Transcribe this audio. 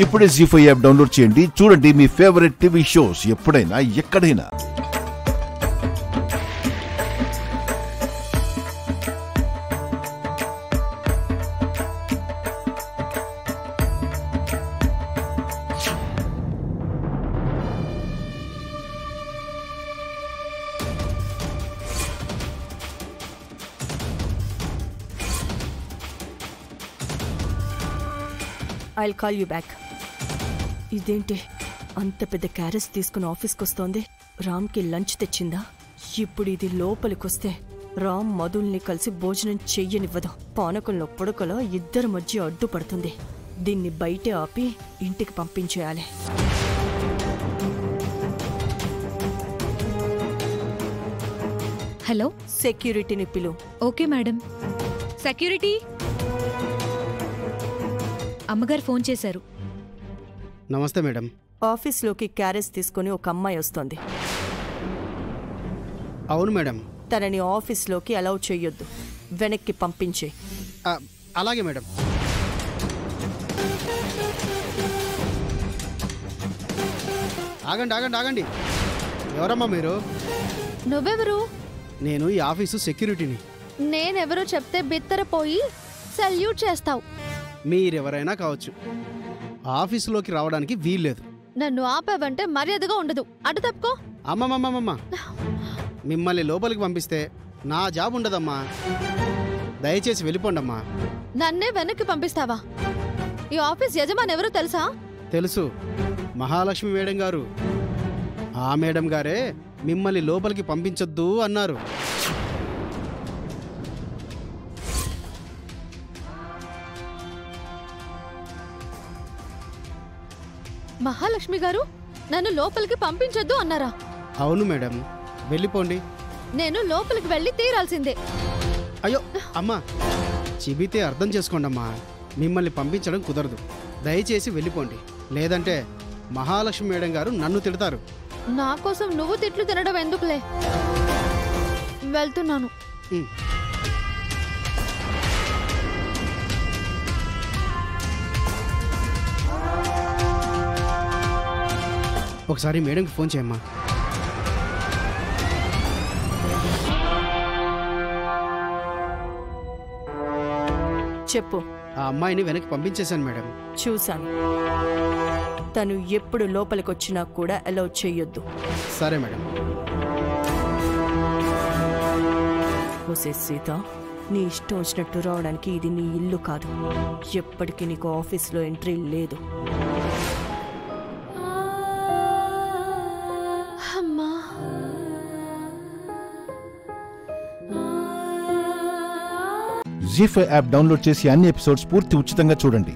ఇప్పుడే జీ5 app download చేయండి. చూడండి మీ ఫేవరెట్ టీవీ షోస్ ఎప్పుడైనా ఎక్కడైనా. I'll call you back. ఇదేంటి అంత పెద్ద క్యారెస్ తీసుకుని ఆఫీస్కి వస్తోంది? రామ్కి లంచ్ తెచ్చిందా? ఇప్పుడు ఇది లోపలికొస్తే రామ్ మధుల్ని కలిసి భోజనం చెయ్యనివ్వదు. పానకంలో పొడకలో ఇద్దరి మధ్య అడ్డుపడుతుంది. దీన్ని బయటే ఆపి ఇంటికి పంపించేయాలి. హలో, సెక్యూరిటీని పిలు. Okay madam. సెక్యూరిటీ, అమ్మగారు ఫోన్ చేశారు. నమస్తే మేడం. ఆఫీస్లోకి క్యారెస్ తీసుకుని ఒక అమ్మాయి వస్తోంది. అవును మేడం. తనని ఆఫీస్లోకి అలౌ చెయ్యొద్దు. వెనక్కి పంపించే. అలాగే మేడం. ఆగండి ఆగండి ఆగండి. ఎవరమ్మా మీరు? నువ్వెవరు? నేను ఈ ఆఫీసు సెక్యూరిటీని. నేనెవరో చెప్తే బిత్తరపోయి సల్యూట్ చేస్తావు. మీరెవరైనా కావచ్చు, ఆఫీసులోకి రావడానికి వీల్లేదు. నన్ను ఆపావంటే మర్యాదగా ఉండదు. అటు తప్పుకో. అమ్మమ్మమ్మమ్మ, మిమ్మల్ని లోపలికి పంపిస్తే నా జాబ్ ఉండదమ్మా. దయచేసి వెళ్ళిపోండమ్మా. నన్నే వెనక్కి పంపిస్తావా? ఈ ఆఫీస్ యజమాని ఎవరో తెలుసా? తెలుసు, మహాలక్ష్మి మేడం గారు. ఆ మేడం గారే మిమ్మల్ని లోపలికి పంపించొద్దు అన్నారు. మహాలక్ష్మి గారు నన్ను లోపలికి పంపించొద్దు అన్నారా? అవును మేడం, వెళ్ళిపోండి. నేను లోపలికి వెళ్ళి తీరాల్సిందే. అయ్యో అమ్మా, చెబితే అర్థం చేసుకోండమ్మా. మిమ్మల్ని పంపించడం కుదరదు. దయచేసి వెళ్ళిపోండి, లేదంటే మహాలక్ష్మి మేడం గారు నన్ను తిడతారు. నా కోసం నువ్వు తిట్లు తినడం ఎందుకులే. వెళ్తున్నాను. ఒకసారి మేడంకి ఫోన్ చేయమ్మా. చెప్పు. ఆ అమ్మాయిని వెనక్కి పంపించేశాను మేడం. చూశాను. తను ఎప్పుడు లోపలికొచ్చినా కూడా అలౌ చెయ్యొద్దు. సరే మేడం. ఓసే సీత, నీ ఇష్టం వచ్చినట్టు రావడానికి ఇది నీ ఇల్లు కాదు. ఎప్పటికీ నీకు ఆఫీస్లో ఎంట్రీ లేదు. జీ5 యాప్ డౌన్లోడ్ చేసి అన్ని ఎపిసోడ్స్ పూర్తి ఉచితంగా చూడండి.